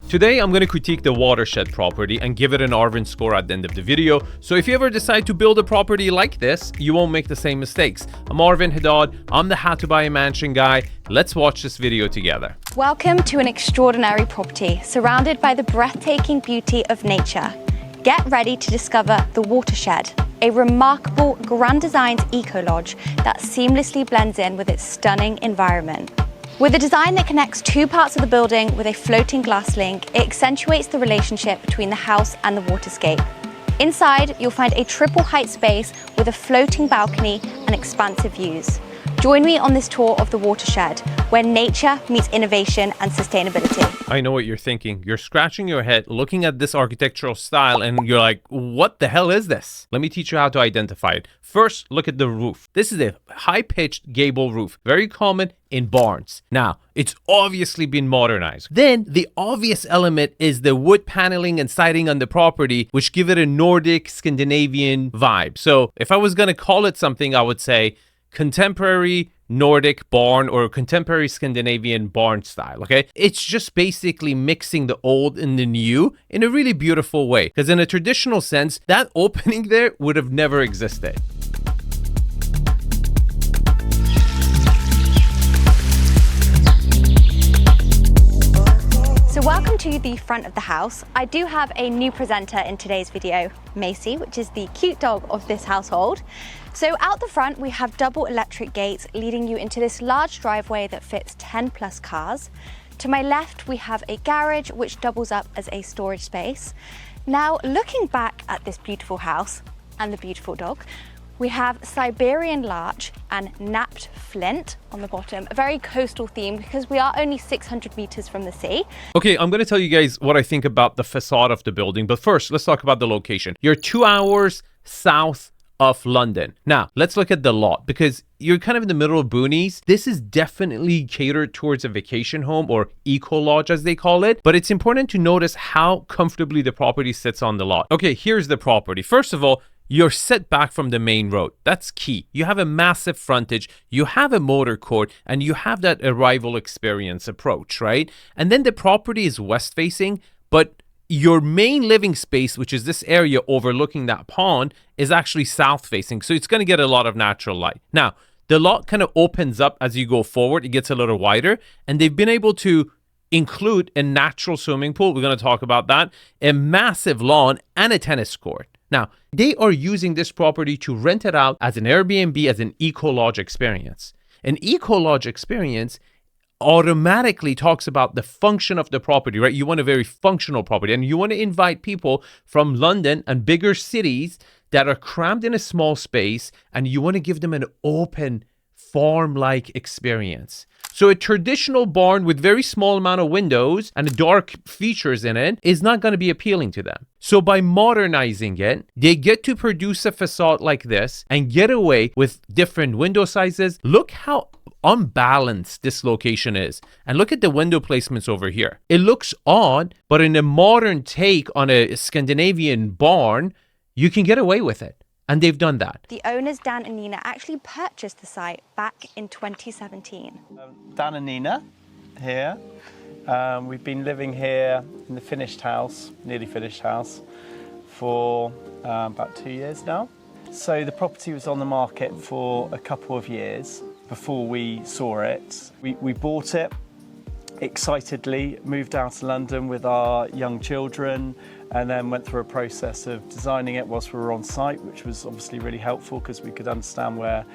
Today, I'm going to critique the Watershed property and give it an Arvin score at the end of the video. So if you ever decide to build a property like this, you won't make the same mistakes. I'm Arvin Haddad. I'm the How to Buy a Mansion guy. Let's watch this video together. Welcome to an extraordinary property surrounded by the breathtaking beauty of nature. Get ready to discover the Watershed, a remarkable, grand designed eco-lodge that seamlessly blends in with its stunning environment. With a design that connects two parts of the building with a floating glass link, it accentuates the relationship between the house and the waterscape. Inside, you'll find a triple height space with a floating balcony and expansive views. Join me on this tour of the Watershed, where nature meets innovation and sustainability. I know what you're thinking. You're scratching your head looking at this architectural style and you're like, what the hell is this? Let me teach you how to identify it. First, look at the roof. This is a high-pitched gable roof, very common in barns. Now, it's obviously been modernized. Then, the obvious element is the wood paneling and siding on the property, which give it a Nordic, Scandinavian vibe. So, if I was going to call it something, I would say contemporary Nordic barn or contemporary Scandinavian barn style, okay? It's just basically mixing the old and the new in a really beautiful way. Because in a traditional sense, that opening there would have never existed. So welcome to the front of the house. I do have a new presenter in today's video, Macy, which is the cute dog of this household. So out the front, we have double electric gates leading you into this large driveway that fits 10 plus cars. To my left, we have a garage which doubles up as a storage space. Now, looking back at this beautiful house and the beautiful dog, we have Siberian larch and napped flint on the bottom, a very coastal theme because we are only 600 meters from the sea. Okay, I'm going to tell you guys what I think about the facade of the building, but first, let's talk about the location. You're 2 hours south of London. Now, let's look at the lot because you're kind of in the middle of boonies. This is definitely catered towards a vacation home or eco-lodge as they call it, but it's important to notice how comfortably the property sits on the lot. Okay, here's the property. First of all, you're set back from the main road. That's key. You have a massive frontage, you have a motor court, and you have that arrival experience approach, right? And then the property is west facing, but your main living space, which is this area overlooking that pond, is actually south facing. So it's going to get a lot of natural light. Now, the lot kind of opens up as you go forward. It gets a little wider, and they've been able to include a natural swimming pool. We're going to talk about that, a massive lawn, and a tennis court. Now, they are using this property to rent it out as an Airbnb, as an eco-lodge experience. An eco-lodge experience automatically talks about the function of the property, right? You want a very functional property, and you want to invite people from London and bigger cities that are crammed in a small space, and you want to give them an open farm-like experience. So a traditional barn with very small amount of windows and dark features in it is not going to be appealing to them. So by modernizing it, they get to produce a facade like this and get away with different window sizes. Look how unbalanced this location is. And look at the window placements over here. It looks odd, but in a modern take on a Scandinavian barn, you can get away with it. And they've done that. The owners, Dan and Nina, actually purchased the site back in 2017. Dan and Nina here. We've been living here in the finished house, nearly finished house, for about 2 years now. So the property was on the market for a couple of years before we saw it. We bought it excitedly, moved out to London with our young children, and then went through a process of designing it whilst we were on site, which was obviously really helpful because we could understand where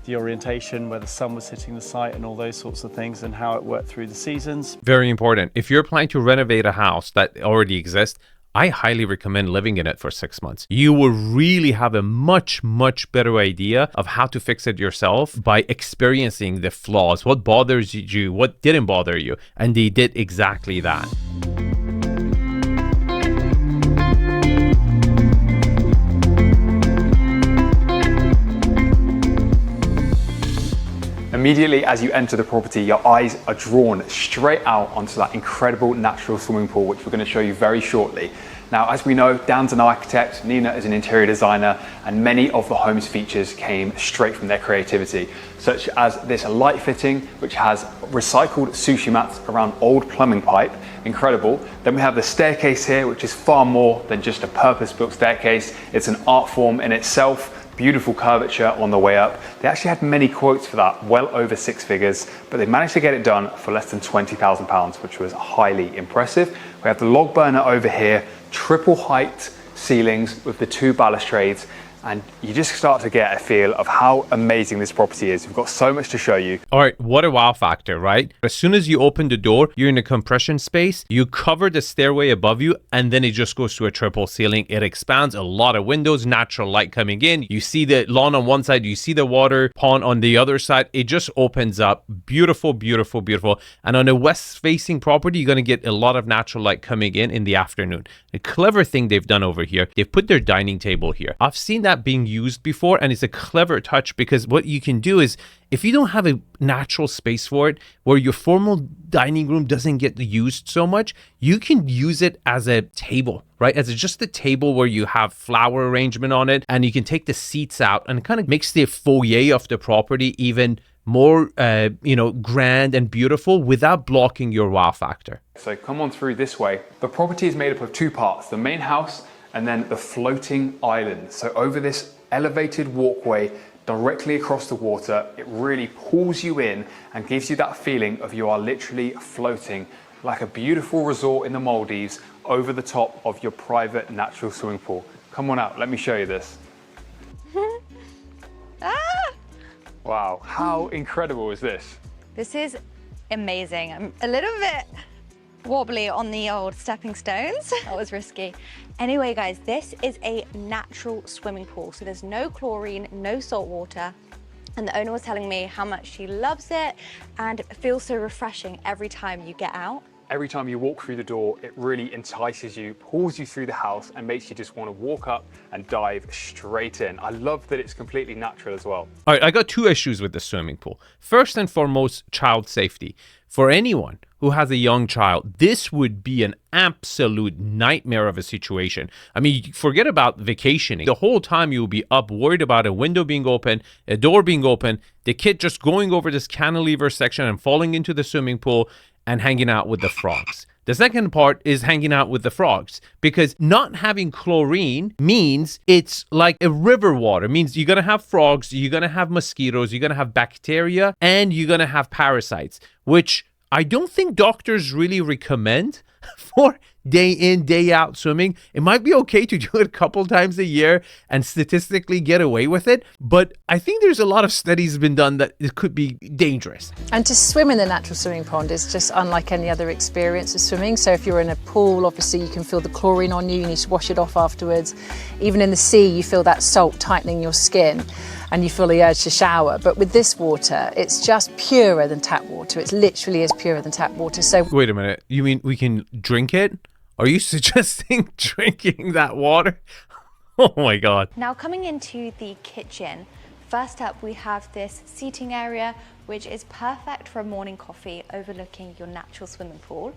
the orientation, where the sun was hitting the site and all those sorts of things and how it worked through the seasons. Very important. If you're planning to renovate a house that already exists, I highly recommend living in it for 6 months. You will really have a much, much better idea of how to fix it yourself by experiencing the flaws, what bothers you, what didn't bother you. And they did exactly that. And Immediately as you enter the property, your eyes are drawn straight out onto that incredible natural swimming pool, which we're going to show you very shortly. Now, as we know, Dan's an architect, Nina is an interior designer, and many of the home's features came straight from their creativity, such as this light fitting, which has recycled sushi mats around old plumbing pipe. Incredible. Then we have the staircase here, which is far more than just a purpose-built staircase. It's an art form in itself. Beautiful curvature on the way up. They actually had many quotes for that, well over 6 figures, but they managed to get it done for less than £20,000, which was highly impressive. We have the log burner over here, triple height ceilings with the 2 balustrades, and you just start to get a feel of how amazing this property is. We've got so much to show you. All right, what a wow factor, right? As soon as you open the door, you're in a compression space, you cover the stairway above you, and then it just goes to a triple ceiling. It expands, a lot of windows, natural light coming in. You see the lawn on one side, you see the water pond on the other side. It just opens up. Beautiful, beautiful, beautiful. And on a west-facing property, you're going to get a lot of natural light coming in the afternoon. A clever thing they've done over here, they've put their dining table here. I've seen that being used before, and it's a clever touch because what you can do is, if you don't have a natural space for it where your formal dining room doesn't get used so much, you can use it as a table, right? As just a table where you have flower arrangement on it, and you can take the seats out, and it kind of makes the foyer of the property even more grand and beautiful without blocking your wow factor. So come on through this way. The property is made up of 2 parts, the main house and then the floating island. So over this elevated walkway directly across the water, it really pulls you in and gives you that feeling of you are literally floating like a beautiful resort in the Maldives over the top of your private natural swimming pool. Come on out, let me show you this. Wow, how incredible is this? This is amazing. I'm a little bit wobbly on the old stepping stones. That was risky. Anyway, guys, this is a natural swimming pool. So there's no chlorine, no salt water. And the owner was telling me how much she loves it and it feels so refreshing every time you get out. Every time you walk through the door, it really entices you, pulls you through the house and makes you just want to walk up and dive straight in. I love that it's completely natural as well. All right, I got 2 issues with the swimming pool. First and foremost, child safety. For anyone who has a young child, this would be an absolute nightmare of a situation. I mean, forget about vacationing. The whole time you'll be up worried about a window being open, a door being open, the kid just going over this cantilever section and falling into the swimming pool and hanging out with the frogs. The second part is hanging out with the frogs, because not having chlorine means it's like a river water. It means you're going to have frogs, you're going to have mosquitoes, you're going to have bacteria, and you're going to have parasites, which I don't think doctors really recommend for day in, day out swimming. It might be okay to do it a couple times a year and statistically get away with it, but I think there's a lot of studies been done that it could be dangerous. And to swim in the natural swimming pond is just unlike any other experience of swimming. So if you're in a pool, obviously you can feel the chlorine on you need to wash it off afterwards. Even in the sea, you feel that salt tightening your skin and you feel the urge to shower. But with this water, it's just purer than tap water. It literally is purer than tap water. So wait a minute, you mean we can drink it? Are you suggesting drinking that water? Oh my God. Now coming into the kitchen, first up we have this seating area which is perfect for a morning coffee overlooking your natural swimming pool.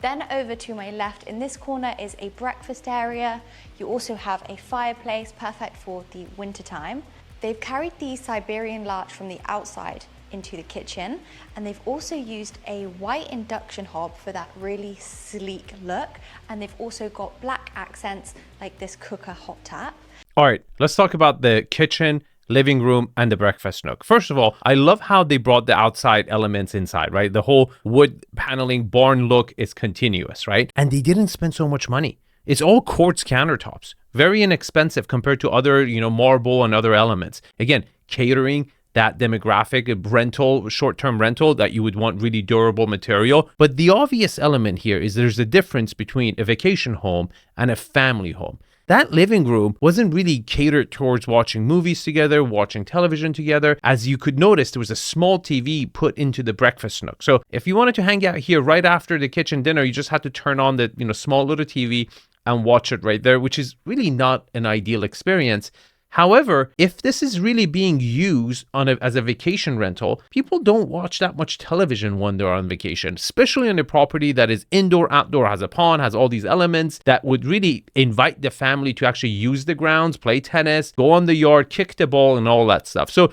Then over to my left in this corner is a breakfast area. You also have a fireplace, perfect for the winter time. They've carried the Siberian larch from the outside into the kitchen, and they've also used a white induction hob for that really sleek look, and they've also got black accents like this cooker hot tap. All right, let's talk about the kitchen, living room, and the breakfast nook. First of all, I love how they brought the outside elements inside, right? The whole wood paneling barn look is continuous, right? And they didn't spend so much money. It's all quartz countertops, very inexpensive compared to other, marble and other elements. Again, catering that demographic, rental, short-term rental, that you would want really durable material. But the obvious element here is there's a difference between a vacation home and a family home. That living room wasn't really catered towards watching movies together, watching television together. As you could notice, there was a small TV put into the breakfast nook. So if you wanted to hang out here right after the kitchen dinner, you just had to turn on the small little TV and watch it right there, which is really not an ideal experience. However, if this is really being used as a vacation rental, people don't watch that much television when they're on vacation, especially on a property that is indoor, outdoor, has a pond, has all these elements that would really invite the family to actually use the grounds, play tennis, go on the yard, kick the ball, and all that stuff. So,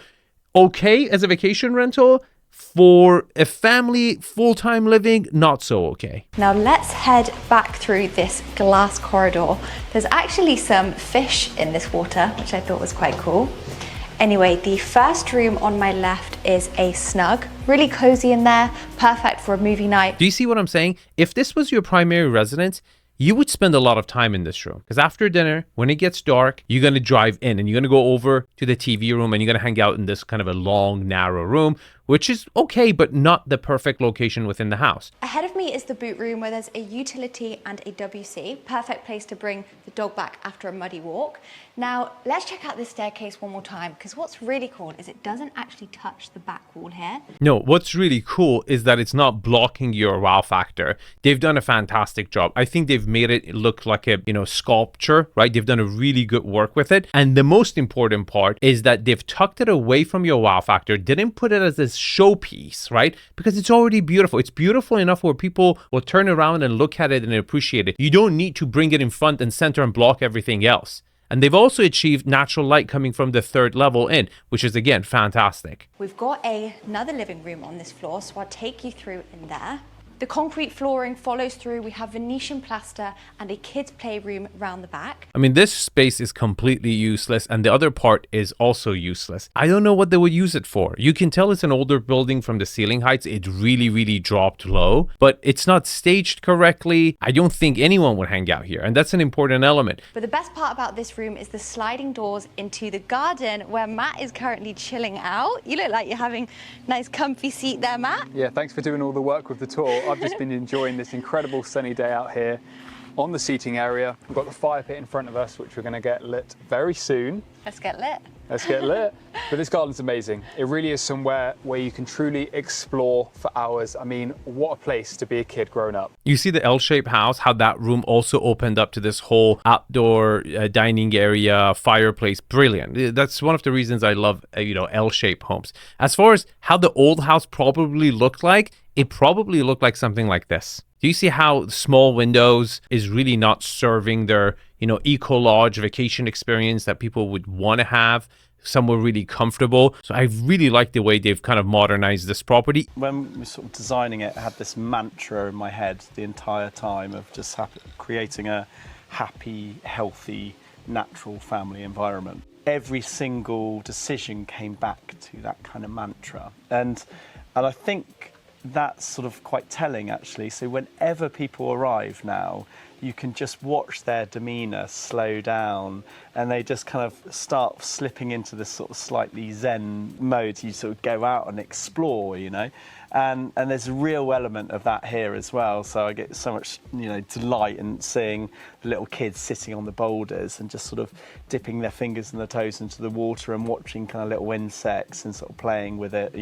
okay as a vacation rental. For a family, full-time living, not so okay. Now let's head back through this glass corridor. There's actually some fish in this water, which I thought was quite cool. Anyway, the first room on my left is a snug, really cozy in there, perfect for a movie night. Do you see what I'm saying? If this was your primary residence, you would spend a lot of time in this room, because after dinner, when it gets dark, you're going to drive in and you're going to go over to the TV room and you're going to hang out in this kind of a long, narrow room, which is okay, but not the perfect location within the house. Ahead of me is the boot room where there's a utility and a WC, perfect place to bring the dog back after a muddy walk. Now, let's check out this staircase one more time, because what's really cool is it doesn't actually touch the back wall here. No, what's really cool is that it's not blocking your wow factor. They've done a fantastic job. I think they've made it look like a, sculpture, right? They've done a really good work with it. And the most important part is that they've tucked it away from your wow factor, didn't put it as this showpiece, right? Because it's already beautiful. It's beautiful enough where people will turn around and look at it and appreciate it. You don't need to bring it in front and center and block everything else. And they've also achieved natural light coming from the third level in, which is, again, fantastic. We've got another living room on this floor, so I'll take you through in there. The concrete flooring follows through. We have Venetian plaster and a kids' playroom round the back. I mean, this space is completely useless, and the other part is also useless. I don't know what they would use it for. You can tell it's an older building from the ceiling heights. It really, really dropped low, but it's not staged correctly. I don't think anyone would hang out here, and that's an important element. But the best part about this room is the sliding doors into the garden where Matt is currently chilling out. You look like you're having a nice comfy seat there, Matt. Yeah, thanks for doing all the work with the tour. I've just been enjoying this incredible sunny day out here on the seating area. We've got the fire pit in front of us, which we're going to get lit very soon. Let's get lit. Let's get lit. But this garden's amazing. It really is somewhere where you can truly explore for hours. I mean, what a place to be a kid growing up. You see the L-shaped house, how that room also opened up to this whole outdoor dining area, fireplace. Brilliant. That's one of the reasons I love, L-shaped homes. As far as how the old house probably looked like, it probably looked like something like this. Do you see how small windows is really not serving their, eco-lodge vacation experience that people would want to have? Somewhere really comfortable. So I really like the way they've kind of modernized this property. When we were sort of designing it, I had this mantra in my head the entire time of just creating a happy, healthy, natural family environment. Every single decision came back to that kind of mantra. And I think that's sort of quite telling, actually. So whenever people arrive now, you can just watch their demeanor slow down and they just kind of start slipping into this sort of slightly zen mode. You sort of go out and explore, and there's a real element of that here as well. So I get so much, delight in seeing the little kids sitting on the boulders and just sort of dipping their fingers and their toes into the water and watching kind of little insects and sort of playing with it,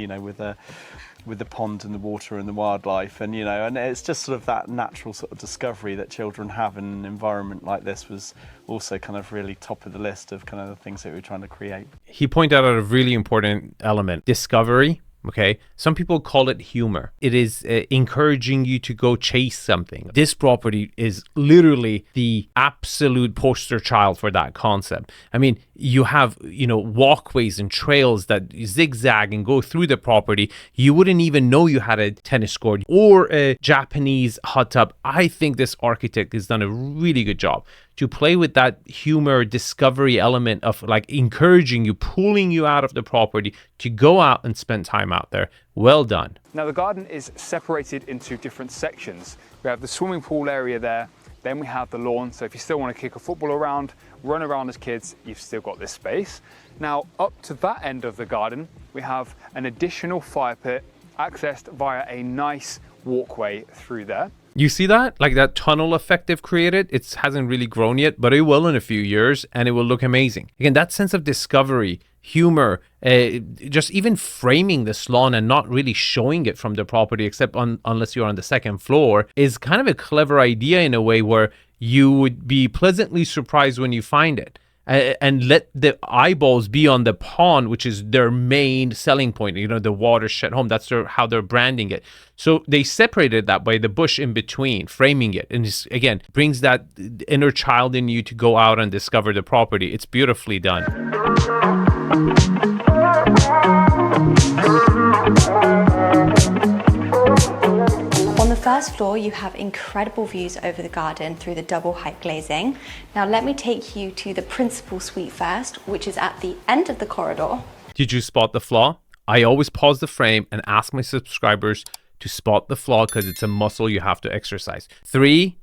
with the pond and the water and the wildlife, and it's just sort of that natural sort of discovery that children have in an environment like this was also kind of really top of the list of kind of the things that we're trying to create. He pointed out a really important element, discovery. Okay, some people call it humor. It is encouraging you to go chase something. This property is literally the absolute poster child for that concept. I mean, you have, walkways and trails that zigzag and go through the property. You wouldn't even know you had a tennis court or a Japanese hot tub. I think this architect has done a really good job to play with that humor discovery element of like encouraging you, pulling you out of the property to go out and spend time out there. Well done. Now the garden is separated into different sections. We have the swimming pool area there, then we have the lawn. So if you still want to kick a football around, run around as kids, you've still got this space. Now up to that end of the garden, we have an additional fire pit accessed via a nice walkway through there. You see that? Like that tunnel effect they've created? It hasn't really grown yet, but it will in a few years and it will look amazing. Again, that sense of discovery, humor, just even framing this lawn and not really showing it from the property except unless you're on the second floor is kind of a clever idea in a way where you would be pleasantly surprised when you find it. and let the eyeballs be on the pond, which is their main selling point, the Watershed home. That's how they're branding it. So they separated that by the bush in between, framing it. And this, again, brings that inner child in you to go out and discover the property. It's beautifully done. On the first floor, you have incredible views over the garden through the double height glazing. Now let me take you to the principal suite first, which is at the end of the corridor. Did you spot the flaw? I always pause the frame and ask my subscribers to spot the flaw because it's a muscle you have to exercise. 3,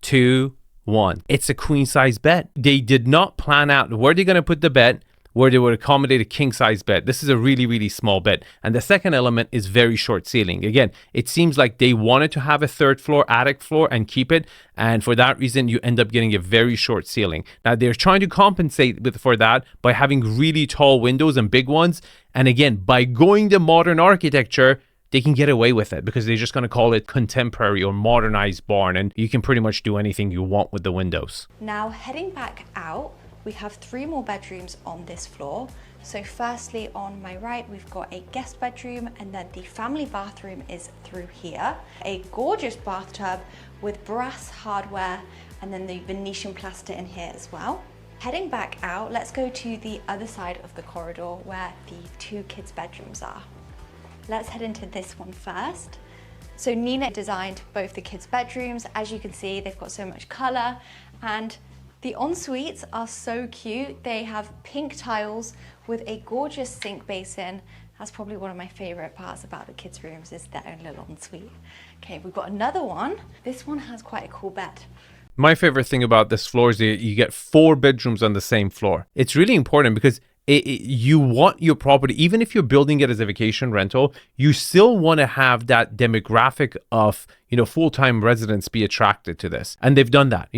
2, 1. It's a queen size bed. They did not plan out where they're going to put the bed, where they would accommodate a king size bed. This is a really, really small bed. And the second element is very short ceiling. Again, it seems like they wanted to have a third floor, attic floor, and keep it. And for that reason, you end up getting a very short ceiling. Now, they're trying to compensate for that by having really tall windows and big ones. And again, by going the modern architecture, they can get away with it because they're just going to call it contemporary or modernized barn. And you can pretty much do anything you want with the windows. Now, heading back out, we have 3 more bedrooms on this floor. So firstly, on my right, we've got a guest bedroom, and then the family bathroom is through here. A gorgeous bathtub with brass hardware, and then the Venetian plaster in here as well. Heading back out, let's go to the other side of the corridor where the 2 kids' bedrooms are. Let's head into this one first. So Nina designed both the kids' bedrooms. As you can see, they've got so much color, and the en-suites are so cute. They have pink tiles with a gorgeous sink basin. That's probably one of my favorite parts about the kids' rooms, is their own little en-suite. Okay, we've got another one. This one has quite a cool bed. My favorite thing about this floor is that you get 4 bedrooms on the same floor. It's really important because you want your property, even if you're building it as a vacation rental, you still want to have that demographic of, full-time residents be attracted to this. And they've done that.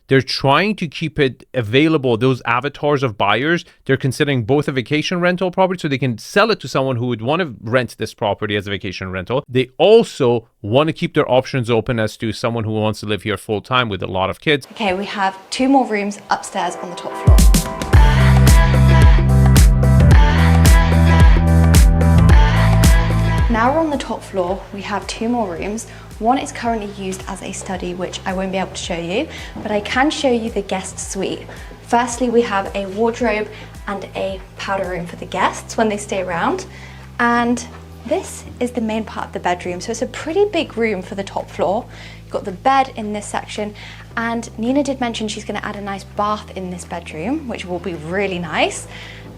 They're trying to keep it available. Those avatars of buyers, they're considering both a vacation rental property so they can sell it to someone who would want to rent this property as a vacation rental. They also want to keep their options open as to someone who wants to live here full-time with a lot of kids. Okay, we have 2 more rooms upstairs on the top floor. Now we're on the top floor, we have 2 more rooms. One is currently used as a study, which I won't be able to show you, but I can show you the guest suite. Firstly, we have a wardrobe and a powder room for the guests when they stay around. And this is the main part of the bedroom. So it's a pretty big room for the top floor. You've got the bed in this section, and Nina did mention she's going to add a nice bath in this bedroom, which will be really nice.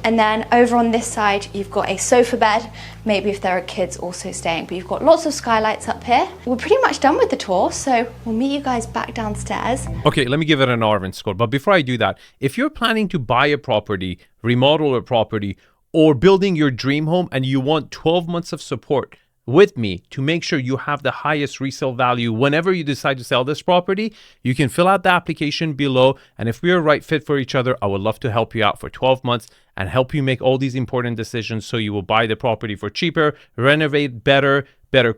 And then over on this side, you've got a sofa bed, maybe if there are kids also staying, but you've got lots of skylights up here. We're pretty much done with the tour, so we'll meet you guys back downstairs. Okay, let me give it an Arvin score. But before I do that, if you're planning to buy a property, remodel a property, or building your dream home and you want 12 months of support with me to make sure you have the highest resale value whenever you decide to sell this property, you can fill out the application below. And if we're a right fit for each other, I would love to help you out for 12 months and help you make all these important decisions so you will buy the property for cheaper, renovate better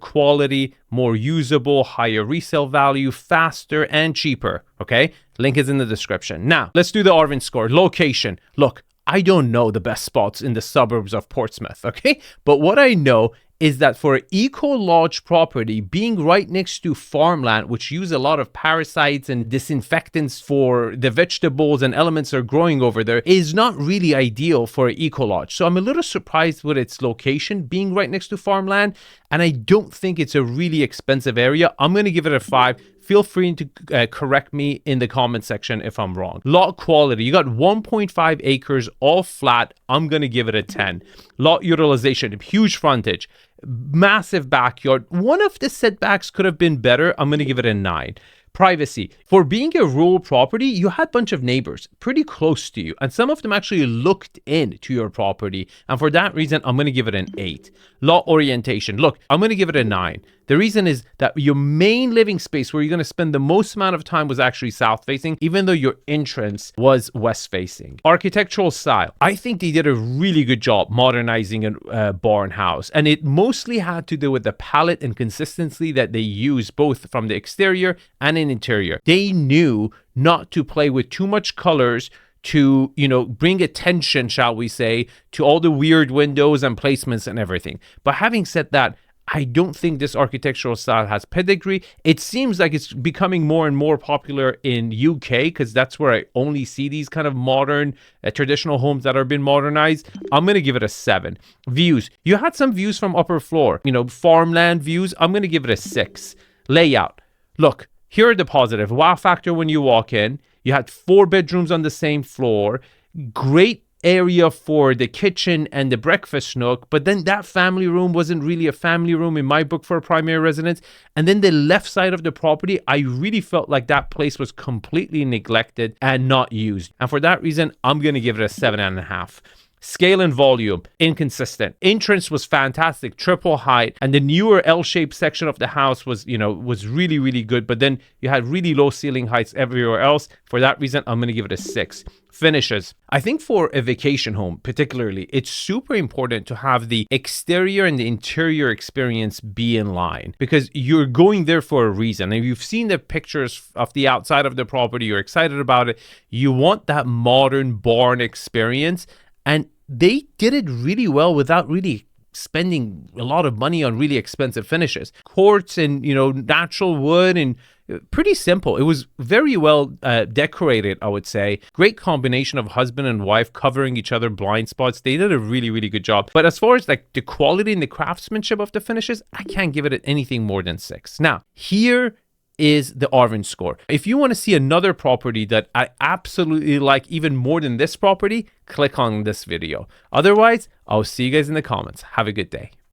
quality, more usable, higher resale value, faster and cheaper. Okay, link is in the description. Now let's do the Arvin score. Location. Look, I don't know the best spots in the suburbs of Portsmouth, okay? But what I know is that for an eco-lodge property, being right next to farmland, which use a lot of parasites and disinfectants for the vegetables and elements that are growing over there, is not really ideal for an eco-lodge. So I'm a little surprised with its location being right next to farmland, and I don't think it's a really expensive area. I'm going to give it a 5. Feel free to correct me in the comment section if I'm wrong. Lot quality, you got 1.5 acres, all flat. I'm going to give it a 10. Lot utilization, huge frontage, massive backyard. One of the setbacks could have been better. I'm going to give it a 9. Privacy. For being a rural property, you had a bunch of neighbors pretty close to you, and some of them actually looked into your property. And for that reason, I'm going to give it an 8. Lot orientation. Look, I'm going to give it a 9. The reason is that your main living space where you're going to spend the most amount of time was actually south facing, even though your entrance was west facing. Architectural style. I think they did a really good job modernizing a barn house, and it mostly had to do with the palette and consistency that they use both from the exterior and in interior. They knew not to play with too much colors, to, you know, bring attention, shall we say, to all the weird windows and placements and everything. But having said that, I don't think this architectural style has pedigree. It seems like it's becoming more and more popular in UK because that's where I only see these kind of modern, traditional homes that are being modernized. I'm going to give it a 7. Views. You had some views from upper floor, you know, farmland views. I'm going to give it a 6. Layout. Look, here are the positive. Wow factor when you walk in. You had 4 bedrooms on the same floor. Great area for the kitchen and the breakfast nook, but then that family room wasn't really a family room in my book for a primary residence. And then the left side of the property, I really felt like that place was completely neglected and not used. And for that reason, I'm going to give it a 7.5. Scale and volume, inconsistent. Entrance was fantastic, triple height, and the newer L-shaped section of the house was, you know, was really, really good. But then you had really low ceiling heights everywhere else. For that reason, I'm going to give it a 6. Finishes. I think for a vacation home, particularly, it's super important to have the exterior and the interior experience be in line because you're going there for a reason. And you've seen the pictures of the outside of the property, you're excited about it. You want that modern barn experience. And they did it really well without really spending a lot of money on really expensive finishes. Quartz and, you know, natural wood and pretty simple. It was very well decorated, I would say. Great combination of husband and wife covering each other blind spots. They did a really, really good job. But as far as like the quality and the craftsmanship of the finishes, I can't give it anything more than 6. Now, here is the Arvin score. If you want to see another property that I absolutely like even more than this property, click on this video. Otherwise, I'll see you guys in the comments. Have a good day.